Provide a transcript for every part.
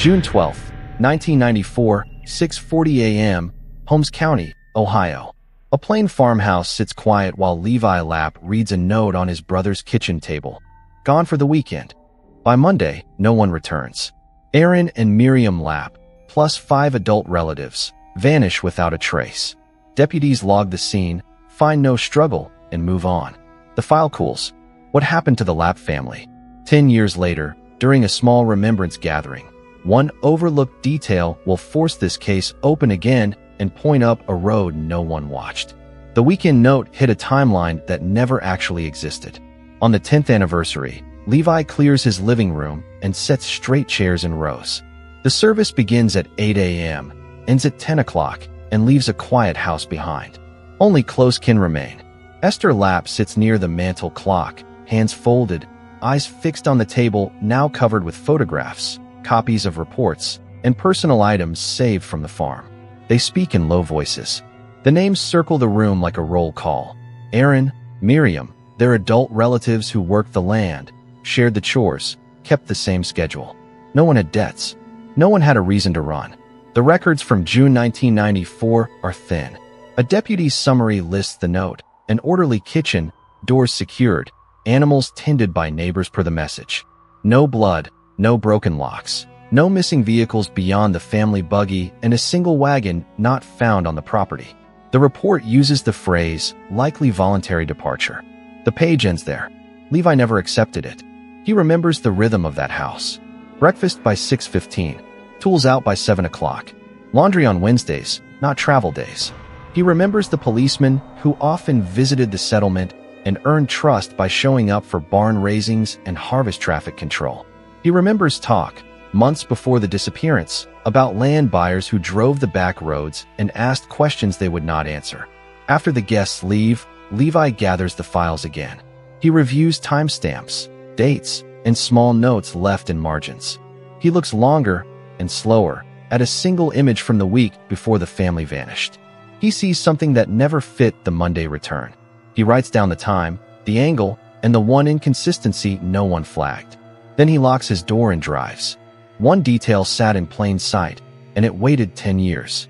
June 12, 1994, 6:40 a.m., Holmes County, Ohio. A plain farmhouse sits quiet while Levi Lapp reads a note on his brother's kitchen table. Gone for the weekend. By Monday, no one returns. Aaron and Miriam Lapp, plus 5 adult relatives, vanish without a trace. Deputies log the scene, find no struggle, and move on. The file cools. What happened to the Lapp family? 10 years later, during a small remembrance gathering, one overlooked detail will force this case open again and point up a road no one watched. The weekend note hit a timeline that never actually existed. On the 10th anniversary, Levi clears his living room and sets straight chairs in rows. The service begins at 8 a.m., ends at 10 o'clock, and leaves a quiet house behind. Only close kin remain. Esther Lapp sits near the mantel clock, hands folded, eyes fixed on the table now covered with photographs, copies of reports, and personal items saved from the farm. They speak in low voices. The names circle the room like a roll call. Aaron, Miriam, their adult relatives who worked the land, shared the chores, kept the same schedule. No one had debts. No one had a reason to run. The records from June 1994 are thin. A deputy's summary lists the note: an orderly kitchen, doors secured, animals tended by neighbors per the message. No blood, no broken locks, no missing vehicles beyond the family buggy, and a single wagon not found on the property. The report uses the phrase, likely voluntary departure. The page ends there. Levi never accepted it. He remembers the rhythm of that house. Breakfast by 6:15, tools out by 7 o'clock, laundry on Wednesdays, not travel days. He remembers the policeman who often visited the settlement and earned trust by showing up for barn raisings and harvest traffic control. He remembers talk, months before the disappearance, about land buyers who drove the back roads and asked questions they would not answer. After the guests leave, Levi gathers the files again. He reviews timestamps, dates, and small notes left in margins. He looks longer and slower at a single image from the week before the family vanished. He sees something that never fit the Monday return. He writes down the time, the angle, and the one inconsistency no one flagged. Then he locks his door and drives. One detail sat in plain sight, and it waited 10 years.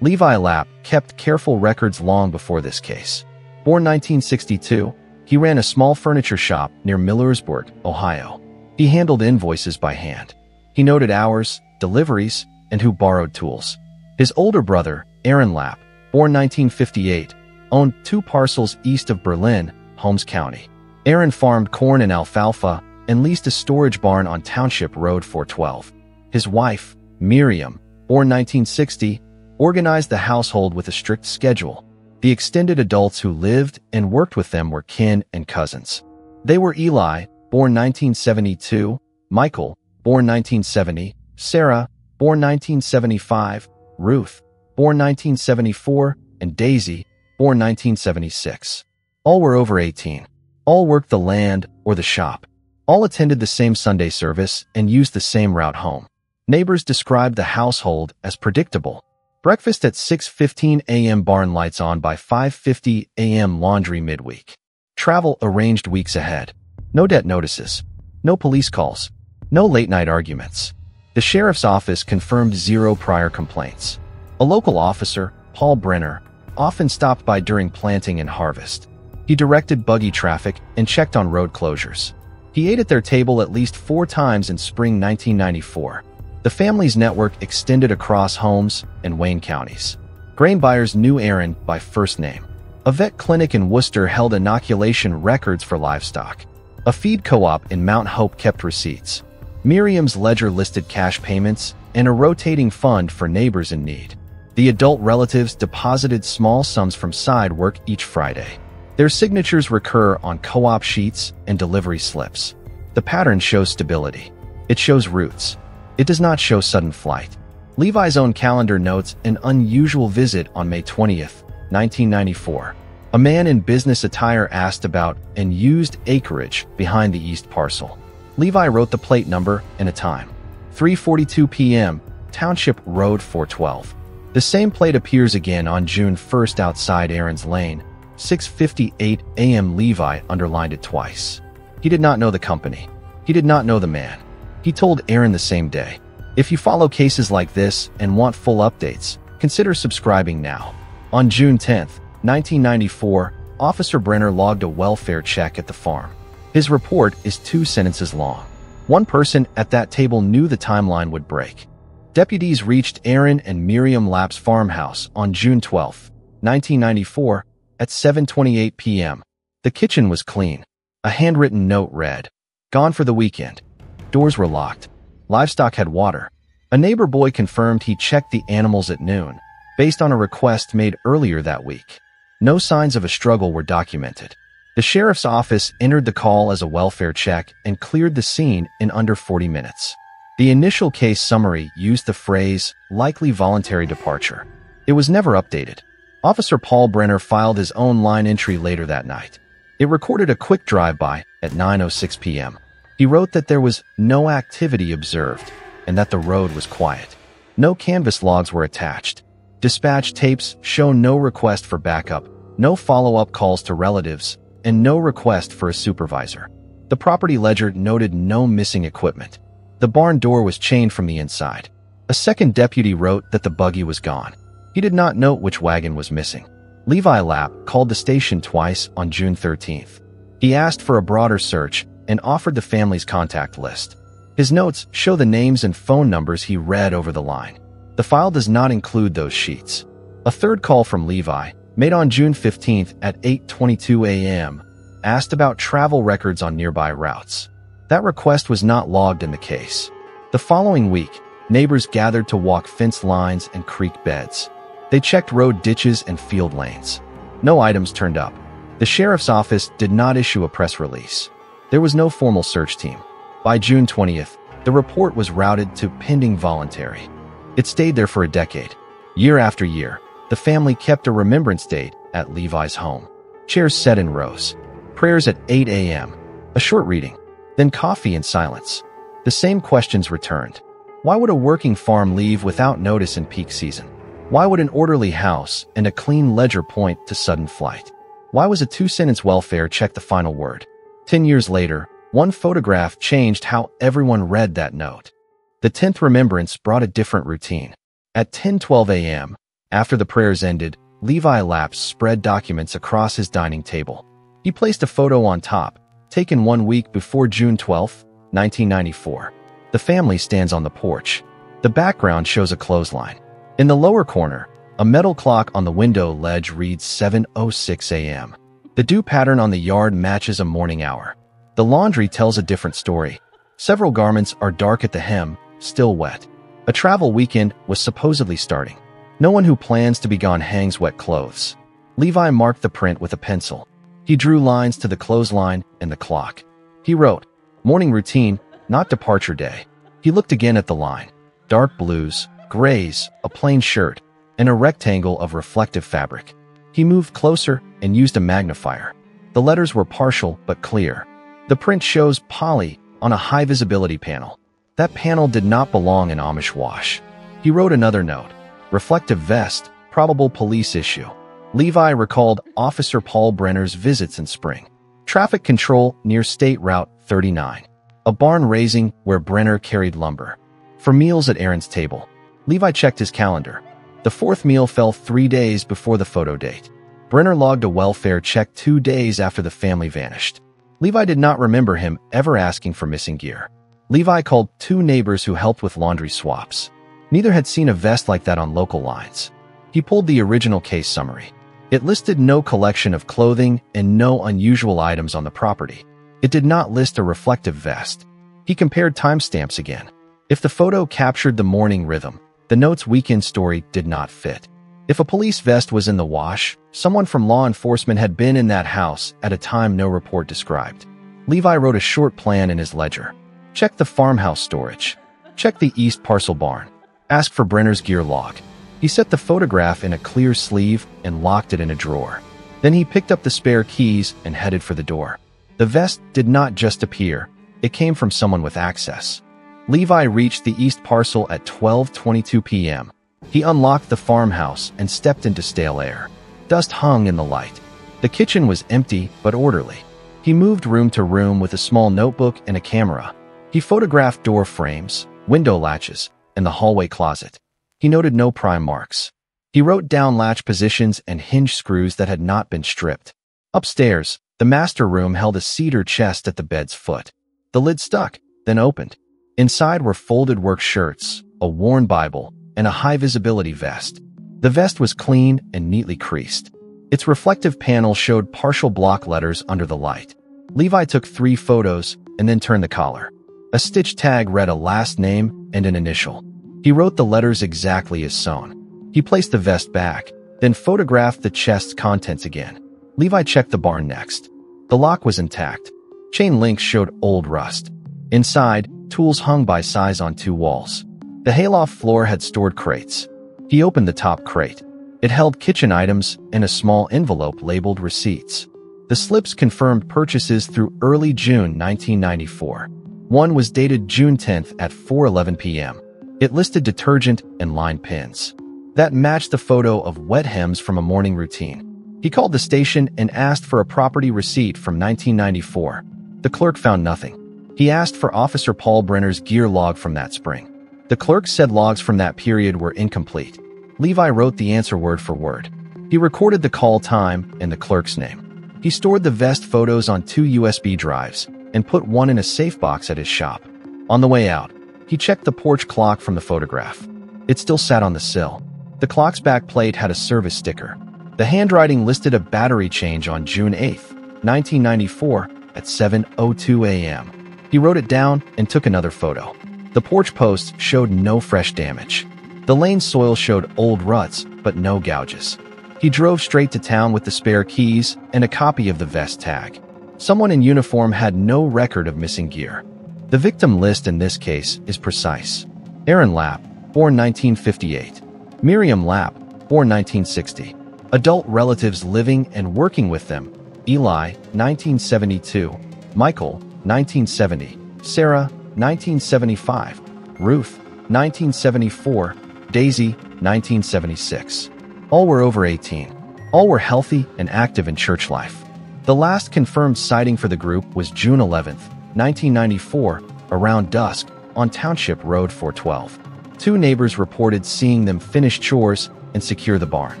Levi Lapp kept careful records long before this case. Born 1962, he ran a small furniture shop near Millersburg, Ohio. He handled invoices by hand. He noted hours, deliveries, and who borrowed tools. His older brother, Aaron Lapp, born 1958, owned 2 parcels east of Berlin, Holmes County. Aaron farmed corn and alfalfa and leased a storage barn on Township Road 412. His wife, Miriam, born 1960, organized the household with a strict schedule. The extended adults who lived and worked with them were kin and cousins. They were Eli, born 1972, Michael, born 1970, Sarah, born 1975, Ruth, born 1974, and Daisy, born 1976. All were over 18. All worked the land or the shop. All attended the same Sunday service and used the same route home. Neighbors described the household as predictable. Breakfast at 6:15 a.m., barn lights on by 5:50 a.m., laundry midweek. Travel arranged weeks ahead. No debt notices. No police calls. No late-night arguments. The sheriff's office confirmed 0 prior complaints. A local officer, Paul Brenner, often stopped by during planting and harvest. He directed buggy traffic and checked on road closures. He ate at their table at least 4 times in spring 1994. The family's network extended across Holmes and Wayne counties. Grain buyers knew Aaron by first name. A vet clinic in Worcester held inoculation records for livestock. A feed co-op in Mount Hope kept receipts. Miriam's ledger listed cash payments and a rotating fund for neighbors in need. The adult relatives deposited small sums from side work each Friday. Their signatures recur on co-op sheets and delivery slips. The pattern shows stability. It shows roots. It does not show sudden flight. Levi's own calendar notes an unusual visit on May 20th, 1994. A man in business attire asked about and used acreage behind the east parcel. Levi wrote the plate number and a time. 3:42 p.m., Township Road 412. The same plate appears again on June 1st outside Aaron's Lane. 6:58 a.m. Levi underlined it twice. He did not know the company. He did not know the man. He told Aaron the same day. If you follow cases like this and want full updates, consider subscribing now. On June 10, 1994, Officer Brenner logged a welfare check at the farm. His report is 2 sentences long. One person at that table knew the timeline would break. Deputies reached Aaron and Miriam Lapp's farmhouse on June 12, 1994, at 7:28 p.m. The kitchen was clean. A handwritten note read, "Gone for the weekend." Doors were locked. Livestock had water. A neighbor boy confirmed he checked the animals at noon, based on a request made earlier that week. No signs of a struggle were documented. The sheriff's office entered the call as a welfare check and cleared the scene in under 40 minutes. The initial case summary used the phrase, "likely voluntary departure." It was never updated. Officer Paul Brenner filed his own line entry later that night. It recorded a quick drive-by at 9:06 p.m. He wrote that there was no activity observed and that the road was quiet. No canvas logs were attached. Dispatch tapes show no request for backup, no follow-up calls to relatives, and no request for a supervisor. The property ledger noted no missing equipment. The barn door was chained from the inside. A second deputy wrote that the buggy was gone. He did not note which wagon was missing. Levi Lapp called the station twice on June 13th. He asked for a broader search and offered the family's contact list. His notes show the names and phone numbers he read over the line. The file does not include those sheets. A third call from Levi, made on June 15th at 8:22 a.m., asked about travel records on nearby routes. That request was not logged in the case. The following week, neighbors gathered to walk fence lines and creek beds. They checked road ditches and field lanes. No items turned up. The sheriff's office did not issue a press release. There was no formal search team. By June 20th, the report was routed to pending voluntary. It stayed there for a decade. Year after year, the family kept a remembrance date at Levi's home. Chairs set in rows. Prayers at 8 a.m. A short reading. Then coffee and silence. The same questions returned. Why would a working farm leave without notice in peak season? Why would an orderly house and a clean ledger point to sudden flight? Why was a 2-sentence welfare check the final word? 10 years later, one photograph changed how everyone read that note. The 10th remembrance brought a different routine. At 10:12 a.m., after the prayers ended, Levi Lapp spread documents across his dining table. He placed a photo on top, taken 1 week before June 12, 1994. The family stands on the porch. The background shows a clothesline. In the lower corner, a metal clock on the window ledge reads 7:06 a.m. The dew pattern on the yard matches a morning hour. The laundry tells a different story. Several garments are dark at the hem, still wet. A travel weekend was supposedly starting. No one who plans to be gone hangs wet clothes. Levi marked the print with a pencil. He drew lines to the clothesline and the clock. He wrote, "Morning routine, not departure day." He looked again at the line. Dark blues, grays, a plain shirt, and a rectangle of reflective fabric. He moved closer and used a magnifier. The letters were partial but clear. The print shows Polly on a high-visibility panel. That panel did not belong in Amish wash. He wrote another note. Reflective vest, probable police issue. Levi recalled Officer Paul Brenner's visits in spring. Traffic control near State Route 39. A barn raising where Brenner carried lumber. For meals at Aaron's table. Levi checked his calendar. The 4th meal fell 3 days before the photo date. Brenner logged a welfare check 2 days after the family vanished. Levi did not remember him ever asking for missing gear. Levi called 2 neighbors who helped with laundry swaps. Neither had seen a vest like that on local lines. He pulled the original case summary. It listed no collection of clothing and no unusual items on the property. It did not list a reflective vest. He compared timestamps again. If the photo captured the morning rhythm, the note's weekend story did not fit. If a police vest was in the wash, someone from law enforcement had been in that house at a time no report described. Levi wrote a short plan in his ledger. Check the farmhouse storage. Check the east parcel barn. Ask for Brenner's gear log. He set the photograph in a clear sleeve and locked it in a drawer. Then he picked up the spare keys and headed for the door. The vest did not just appear. It came from someone with access. Levi reached the east parcel at 12:22 p.m. He unlocked the farmhouse and stepped into stale air. Dust hung in the light. The kitchen was empty but orderly. He moved room to room with a small notebook and a camera. He photographed door frames, window latches, and the hallway closet. He noted no prime marks. He wrote down latch positions and hinge screws that had not been stripped. Upstairs, the master room held a cedar chest at the bed's foot. The lid stuck, then opened. Inside were folded work shirts, a worn Bible, and a high-visibility vest. The vest was clean and neatly creased. Its reflective panel showed partial block letters under the light. Levi took 3 photos and then turned the collar. A stitch tag read a last name and an initial. He wrote the letters exactly as sewn. He placed the vest back, then photographed the chest's contents again. Levi checked the barn next. The lock was intact. Chain links showed old rust. Inside, tools hung by size on 2 walls. The hayloft floor had stored crates. He opened the top crate. It held kitchen items and a small envelope labeled receipts. The slips confirmed purchases through early June 1994. One was dated June 10th at 4:11 p.m. It listed detergent and line pins. That matched the photo of wet hems from a morning routine. He called the station and asked for a property receipt from 1994. The clerk found nothing. He asked for Officer Paul Brenner's gear log from that spring. The clerk said logs from that period were incomplete. Levi wrote the answer word for word. He recorded the call time and the clerk's name. He stored the vest photos on 2 USB drives and put one in a safe box at his shop. On the way out, he checked the porch clock from the photograph. It still sat on the sill. The clock's back plate had a service sticker. The handwriting listed a battery change on June 8, 1994 at 7:02 a.m. He wrote it down and took another photo. The porch posts showed no fresh damage. The lane soil showed old ruts, but no gouges. He drove straight to town with the spare keys and a copy of the vest tag. Someone in uniform had no record of missing gear. The victim list in this case is precise. Aaron Lapp, born 1958. Miriam Lapp, born 1960. Adult relatives living and working with them: Eli, 1972. Michael, 1970. Sarah, 1975. Ruth, 1974. Daisy, 1976. All were over 18. All were healthy and active in church life. The last confirmed sighting for the group was June 11, 1994, around dusk, on Township Road 412. 2 neighbors reported seeing them finish chores and secure the barn.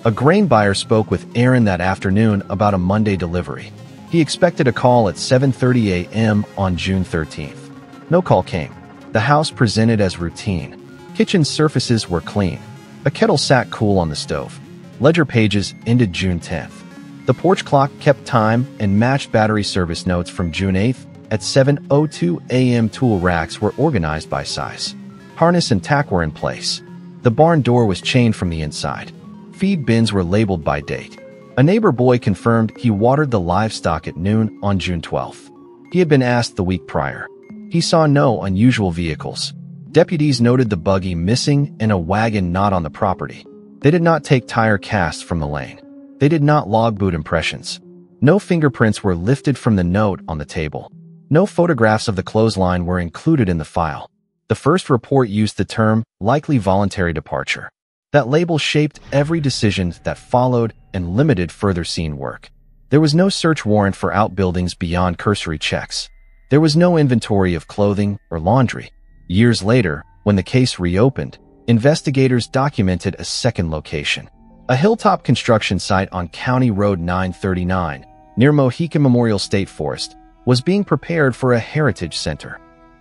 A grain buyer spoke with Aaron that afternoon about a Monday delivery. He expected a call at 7:30 a.m. on June 13th. No call came. The house presented as routine. Kitchen surfaces were clean. A kettle sat cool on the stove. Ledger pages ended June 10th. The porch clock kept time and matched battery service notes from June 8th. At 7:02 a.m. tool racks were organized by size. Harness and tack were in place. The barn door was chained from the inside. Feed bins were labeled by date. A neighbor boy confirmed he watered the livestock at noon on June 12th. He had been asked the week prior. He saw no unusual vehicles. Deputies noted the buggy missing and a wagon not on the property. They did not take tire casts from the lane. They did not log boot impressions. No fingerprints were lifted from the note on the table. No photographs of the clothesline were included in the file. The first report used the term likely voluntary departure. That label shaped every decision that followed and limited further scene work. There was no search warrant for outbuildings beyond cursory checks. There was no inventory of clothing or laundry. Years later, when the case reopened, investigators documented a second location. A hilltop construction site on County Road 939, near Mohican Memorial State Forest, was being prepared for a heritage center.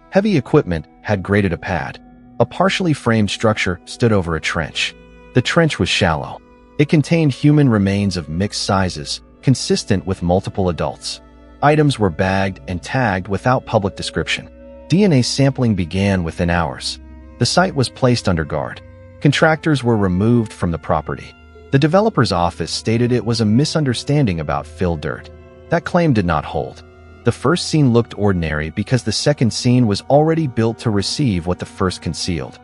Heavy equipment had graded a pad. A partially framed structure stood over a trench. The trench was shallow. It contained human remains of mixed sizes, consistent with multiple adults. Items were bagged and tagged without public description. DNA sampling began within hours. The site was placed under guard. Contractors were removed from the property. The developer's office stated it was a misunderstanding about filled dirt. That claim did not hold. The first scene looked ordinary because the second scene was already built to receive what the first concealed.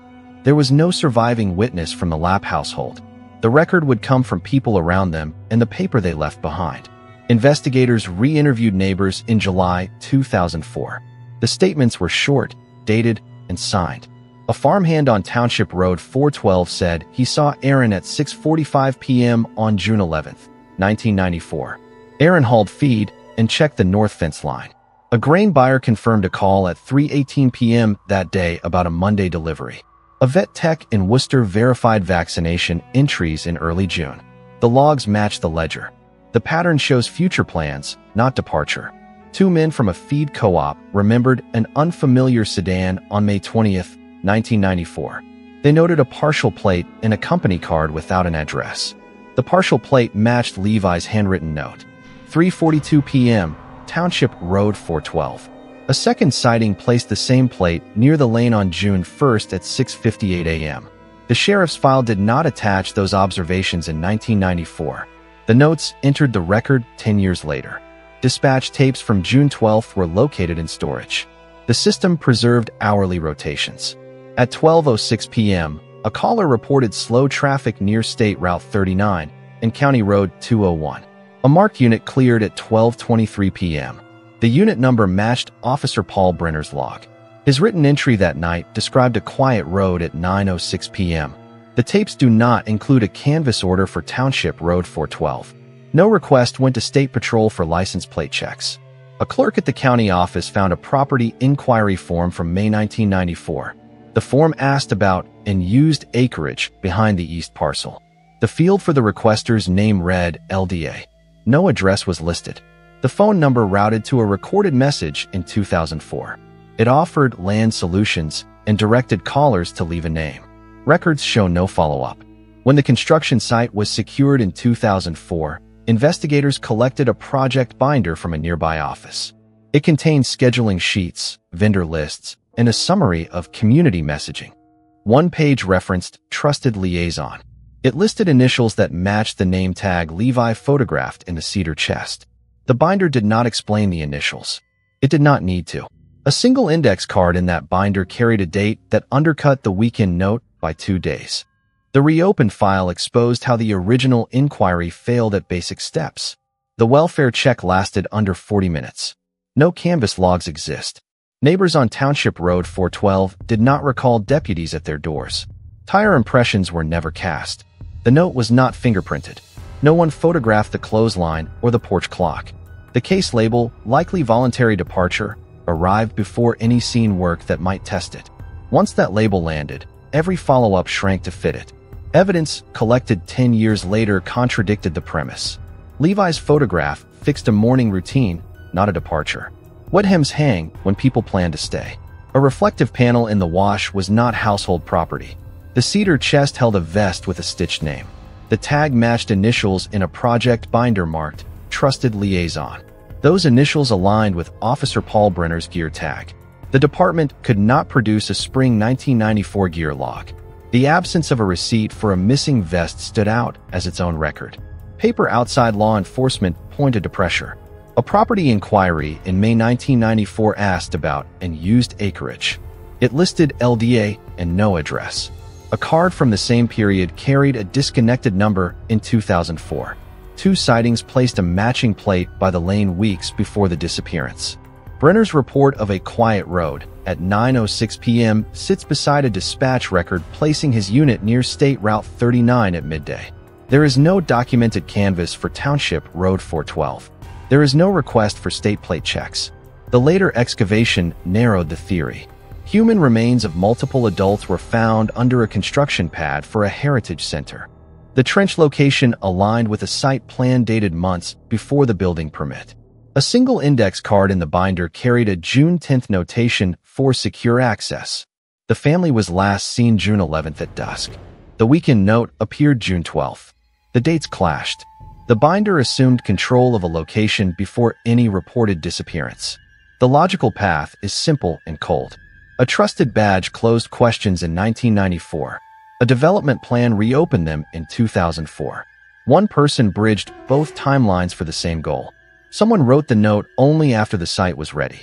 There was no surviving witness from the Lapp household. The record would come from people around them and the paper they left behind. Investigators re-interviewed neighbors in July 2004. The statements were short, dated, and signed. A farmhand on Township Road 412 said he saw Aaron at 6:45 p.m. on June 11, 1994. Aaron hauled feed and checked the north fence line. A grain buyer confirmed a call at 3:18 p.m. that day about a Monday delivery. A vet tech in Worcester verified vaccination entries in early June. The logs match the ledger. The pattern shows future plans, not departure. 2 men from a feed co-op remembered an unfamiliar sedan on May 20th, 1994. They noted a partial plate in a company card without an address. The partial plate matched Levi's handwritten note. 3:42 p.m., Township Road 412. A second sighting placed the same plate near the lane on June 1st at 6:58 a.m. The sheriff's file did not attach those observations in 1994. The notes entered the record 10 years later. Dispatch tapes from June 12th were located in storage. The system preserved hourly rotations. At 12:06 p.m., a caller reported slow traffic near State Route 39 and County Road 201. A marked unit cleared at 12:23 p.m. The unit number matched Officer Paul Brenner's log. His written entry that night described a quiet road at 9:06 p.m. The tapes do not include a canvass order for Township Road 412. No request went to State Patrol for license plate checks. A clerk at the county office found a property inquiry form from May 1994. The form asked about and used acreage behind the east parcel. The field for the requester's name read LDA. No address was listed. The phone number routed to a recorded message in 2004. It offered land solutions and directed callers to leave a name. Records show no follow-up. When the construction site was secured in 2004, investigators collected a project binder from a nearby office. It contained scheduling sheets, vendor lists, and a summary of community messaging. One page referenced Trusted Liaison. It listed initials that matched the name tag Levi photographed in the cedar chest. The binder did not explain the initials. It did not need to. A single index card in that binder carried a date that undercut the weekend note by 2 days. The reopened file exposed how the original inquiry failed at basic steps. The welfare check lasted under 40 minutes. No canvas logs exist. Neighbors on Township Road 412 did not recall deputies at their doors. Tire impressions were never cast. The note was not fingerprinted. No one photographed the clothesline or the porch clock. The case label, likely voluntary departure, arrived before any scene work that might test it. Once that label landed, every follow-up shrank to fit it. Evidence collected 10 years later contradicted the premise. Levi's photograph fixed a morning routine, not a departure. What hems hang when people plan to stay? A reflective panel in the wash was not household property. The cedar chest held a vest with a stitched name. The tag matched initials in a project binder marked Trusted Liaison. Those initials aligned with Officer Paul Brenner's gear tag. The department could not produce a spring 1994 gear log. The absence of a receipt for a missing vest stood out as its own record. Paper outside law enforcement pointed to pressure. A property inquiry in May 1994 asked about and used acreage. It listed LDA and no address. A card from the same period carried a disconnected number in 2004. 2 sightings placed a matching plate by the lane weeks before the disappearance. Brenner's report of a quiet road at 9:06 p.m. sits beside a dispatch record placing his unit near State Route 39 at midday. There is no documented canvass for Township Road 412. There is no request for state plate checks. The later excavation narrowed the theory. Human remains of multiple adults were found under a construction pad for a heritage center. The trench location aligned with a site plan dated months before the building permit. A single index card in the binder carried a June 10th notation for secure access. The family was last seen June 11th at dusk. The weekend note appeared June 12th. The dates clashed. The binder assumed control of a location before any reported disappearance. The logical path is simple and cold. A trusted badge closed questions in 1994. A development plan reopened them in 2004. One person bridged both timelines for the same goal. Someone wrote the note only after the site was ready.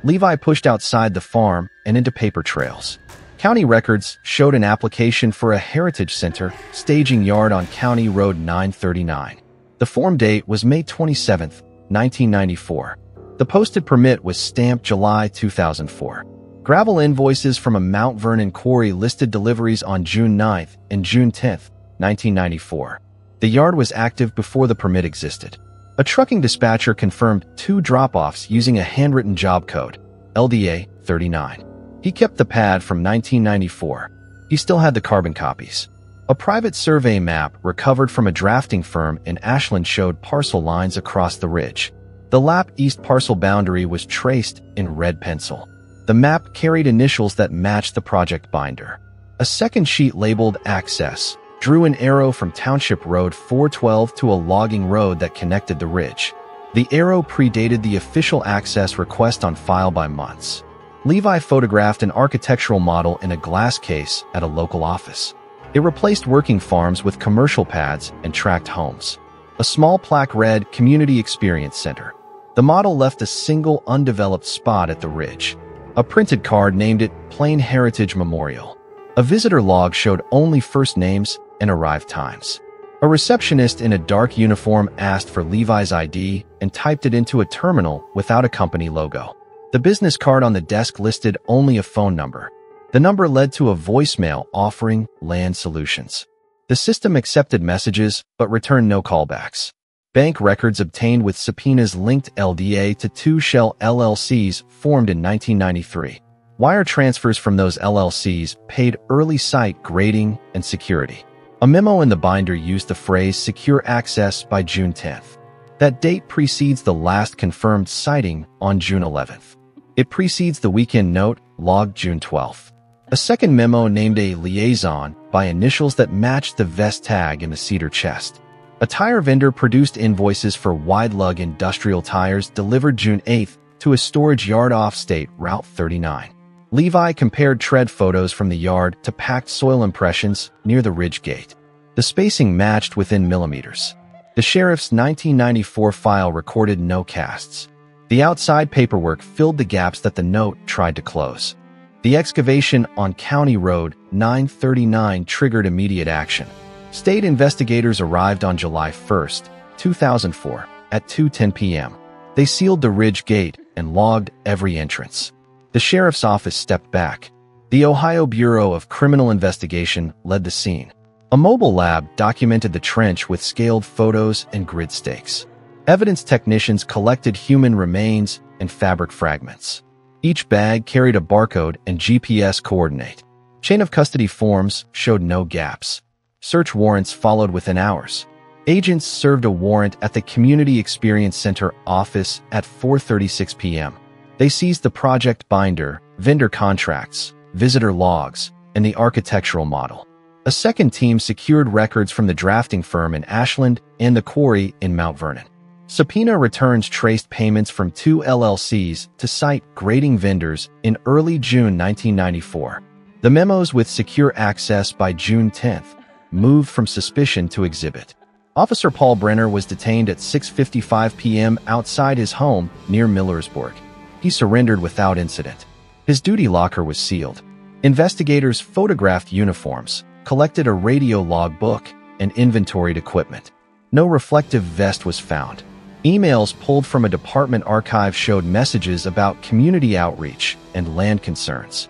Levi pushed outside the farm and into paper trails. County records showed an application for a heritage center staging yard on County Road 939. The form date was May 27, 1994. The posted permit was stamped July 2004. Gravel invoices from a Mount Vernon quarry listed deliveries on June 9th and June 10th, 1994. The yard was active before the permit existed. A trucking dispatcher confirmed 2 drop-offs using a handwritten job code, LDA 39. He kept the pad from 1994. He still had the carbon copies. A private survey map recovered from a drafting firm in Ashland showed parcel lines across the ridge. The Lap East parcel boundary was traced in red pencil. The map carried initials that matched the project binder. A second sheet labeled Access drew an arrow from Township Road 412 to a logging road that connected the ridge. The arrow predated the official access request on file by months. Levi photographed an architectural model in a glass case at a local office. It replaced working farms with commercial pads and tract homes. A small plaque read Community Experience Center. The model left a single undeveloped spot at the ridge. A printed card named it Plain Heritage Memorial. A visitor log showed only first names and arrived times. A receptionist in a dark uniform asked for Levi's ID and typed it into a terminal without a company logo. The business card on the desk listed only a phone number. The number led to a voicemail offering land solutions. The system accepted messages but returned no callbacks. Bank records obtained with subpoenas linked LDA to two shell LLCs formed in 1993. Wire transfers from those LLCs paid early site grading and security. A memo in the binder used the phrase secure access by June 10th. That date precedes the last confirmed sighting on June 11th. It precedes the weekend note logged June 12th. A second memo named a liaison by initials that matched the vest tag in the cedar chest. A tire vendor produced invoices for wide lug industrial tires delivered June 8th to a storage yard off State Route 39. Levi compared tread photos from the yard to packed soil impressions near the ridge gate. The spacing matched within millimeters. The sheriff's 1994 file recorded no casts. The outside paperwork filled the gaps that the note tried to close. The excavation on County Road 939 triggered immediate action. State investigators arrived on July 1, 2004, at 2:10 p.m. They sealed the ridge gate and logged every entrance. The sheriff's office stepped back. The Ohio Bureau of Criminal Investigation led the scene. A mobile lab documented the trench with scaled photos and grid stakes. Evidence technicians collected human remains and fabric fragments. Each bag carried a barcode and GPS coordinate. Chain of custody forms showed no gaps. Search warrants followed within hours. Agents served a warrant at the Community Experience Center office at 4:36 p.m. They seized the project binder, vendor contracts, visitor logs, and the architectural model. A second team secured records from the drafting firm in Ashland and the quarry in Mount Vernon. Subpoena returns traced payments from two LLCs to site grading vendors in early June 1994. The memos with secure access by June 10th moved from suspicion to exhibit. Officer Paul Brenner was detained at 6:55 p.m. outside his home near Millersburg. He surrendered without incident. His duty locker was sealed. Investigators photographed uniforms, collected a radio log book, and inventoried equipment. No reflective vest was found. Emails pulled from a department archive showed messages about community outreach and land concerns.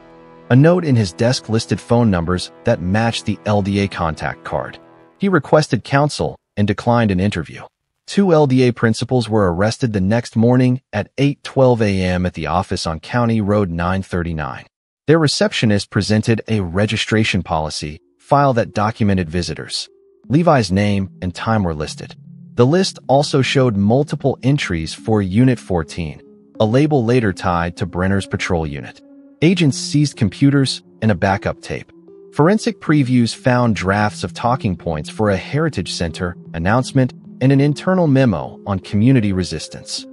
A note in his desk listed phone numbers that matched the LDA contact card. He requested counsel and declined an interview. Two LDA principals were arrested the next morning at 8:12 a.m. at the office on County Road 939. Their receptionist presented a registration policy file that documented visitors. Levi's name and time were listed. The list also showed multiple entries for Unit 14, a label later tied to Brenner's patrol unit. Agents seized computers and a backup tape. Forensic previews found drafts of talking points for a Heritage Center announcement and an internal memo on community resistance.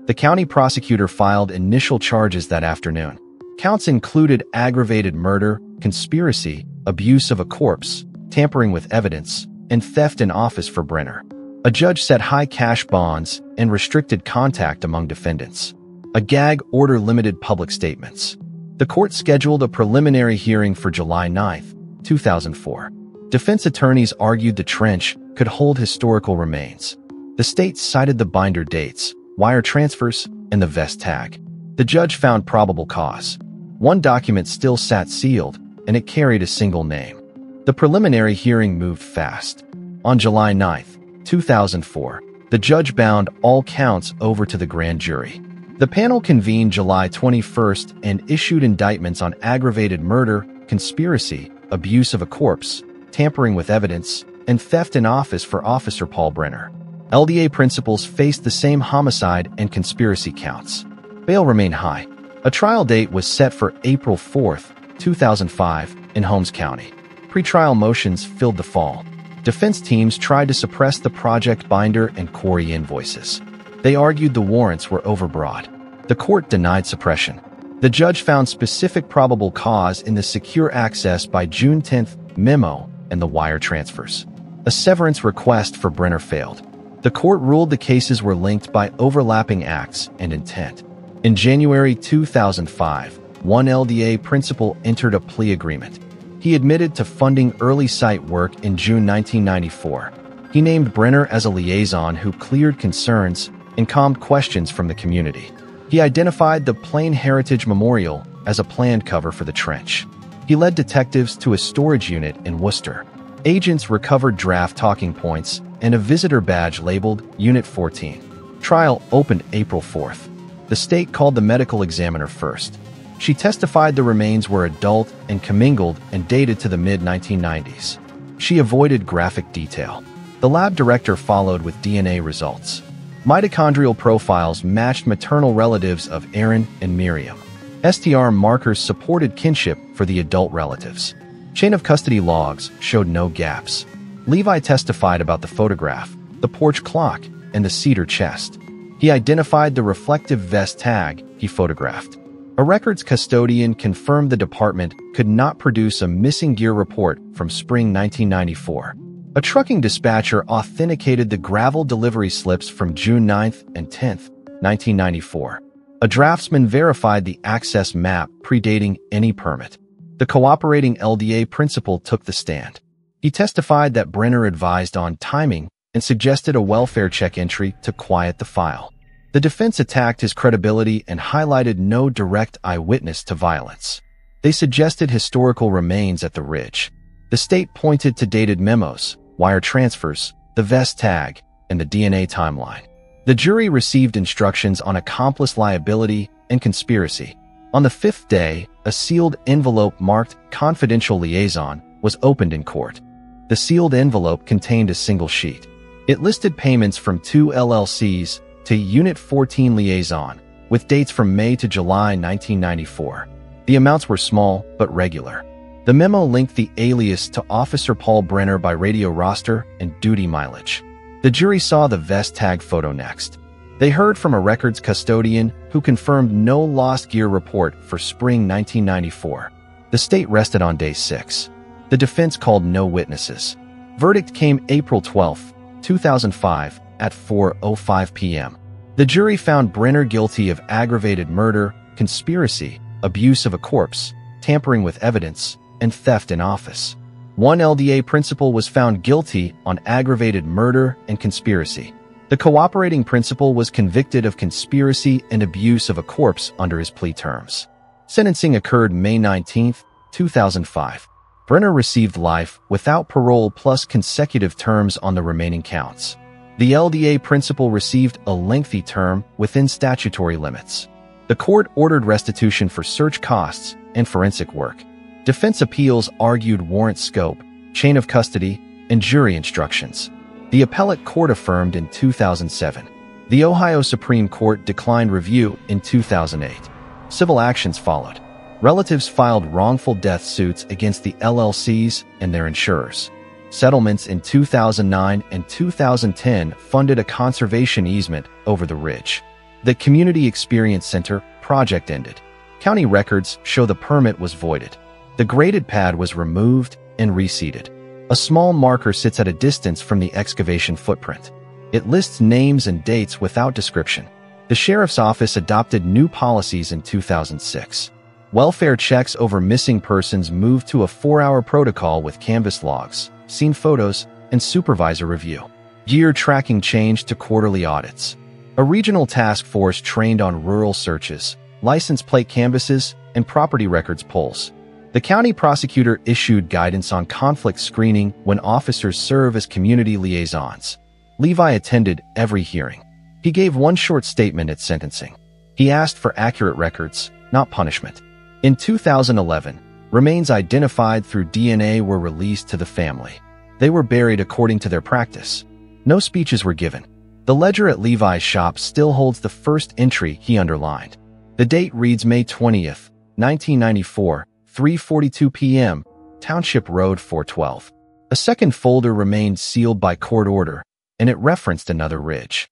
The county prosecutor filed initial charges that afternoon. Counts included aggravated murder, conspiracy, abuse of a corpse, tampering with evidence, and theft in office for Brenner. A judge set high cash bonds and restricted contact among defendants. A gag order limited public statements. The court scheduled a preliminary hearing for July 9, 2004. Defense attorneys argued the trench could hold historical remains. The state cited the binder dates, wire transfers, and the vest tag. The judge found probable cause. One document still sat sealed, and it carried a single name. The preliminary hearing moved fast. On July 9, 2004, the judge bound all counts over to the grand jury. The panel convened July 21 and issued indictments on aggravated murder, conspiracy, abuse of a corpse, tampering with evidence, and theft in office for Officer Paul Brenner. LDA principals faced the same homicide and conspiracy counts. Bail remained high. A trial date was set for April 4, 2005, in Holmes County. Pretrial motions filled the fall. Defense teams tried to suppress the project binder and quarry invoices. They argued the warrants were overbroad. The court denied suppression. The judge found specific probable cause in the Secure Access by June 10th memo and the wire transfers. A severance request for Brenner failed. The court ruled the cases were linked by overlapping acts and intent. In January 2005, one LDA principal entered a plea agreement. He admitted to funding early site work in June 1994. He named Brenner as a liaison who cleared concerns and calmed questions from the community. He identified the Plain Heritage Memorial as a planned cover for the trench. He led detectives to a storage unit in Worcester. Agents recovered draft talking points and a visitor badge labeled Unit 14. Trial opened April 4th. The state called the medical examiner first. She testified the remains were adult and commingled and dated to the mid-1990s. She avoided graphic detail. The lab director followed with DNA results. Mitochondrial profiles matched maternal relatives of Aaron and Miriam. STR markers supported kinship for the adult relatives. Chain of custody logs showed no gaps. Levi testified about the photograph, the porch clock, and the cedar chest. He identified the reflective vest tag he photographed. A records custodian confirmed the department could not produce a missing gear report from spring 1994. A trucking dispatcher authenticated the gravel delivery slips from June 9th and 10th, 1994. A draftsman verified the access map predating any permit. The cooperating LDA principal took the stand. He testified that Brenner advised on timing and suggested a welfare check entry to quiet the file. The defense attacked his credibility and highlighted no direct eyewitness to violence. They suggested historical remains at the ridge. The state pointed to dated memos, wire transfers, the vest tag, and the DNA timeline. The jury received instructions on accomplice liability and conspiracy. On the fifth day, a sealed envelope marked Confidential Liaison was opened in court. The sealed envelope contained a single sheet. It listed payments from 2 LLCs to Unit 14 Liaison, with dates from May to July 1994. The amounts were small but regular. The memo linked the alias to Officer Paul Brenner by radio roster and duty mileage. The jury saw the vest tag photo next. They heard from a records custodian who confirmed no lost gear report for spring 1994. The state rested on day 6. The defense called no witnesses. Verdict came April 12, 2005, at 4:05 p.m. The jury found Brenner guilty of aggravated murder, conspiracy, abuse of a corpse, tampering with evidence, and theft in office. One LDA principal was found guilty on aggravated murder and conspiracy. The cooperating principal was convicted of conspiracy and abuse of a corpse under his plea terms. Sentencing occurred May 19, 2005. Brenner received life without parole plus consecutive terms on the remaining counts. The LDA principal received a lengthy term within statutory limits. The court ordered restitution for search costs and forensic work. Defense appeals argued warrant scope, chain of custody, and jury instructions. The appellate court affirmed in 2007. The Ohio Supreme Court declined review in 2008. Civil actions followed. Relatives filed wrongful death suits against the LLCs and their insurers. Settlements in 2009 and 2010 funded a conservation easement over the ridge. The Community Experience Center project ended. County records show the permit was voided. The graded pad was removed and reseeded. A small marker sits at a distance from the excavation footprint. It lists names and dates without description. The sheriff's office adopted new policies in 2006. Welfare checks over missing persons moved to a 4-hour protocol with canvas logs, scene photos, and supervisor review. Gear tracking changed to quarterly audits. A regional task force trained on rural searches, license plate canvasses, and property records pulls. The county prosecutor issued guidance on conflict screening when officers serve as community liaisons. Levi attended every hearing. He gave one short statement at sentencing. He asked for accurate records, not punishment. In 2011, Remains identified through DNA were released to the family. They were buried according to their practice. No speeches were given. The ledger at Levi's shop still holds the first entry he underlined. The date reads May 20th, 1994, 3:42 p.m., Township Road 412. A second folder remained sealed by court order, and it referenced another ridge.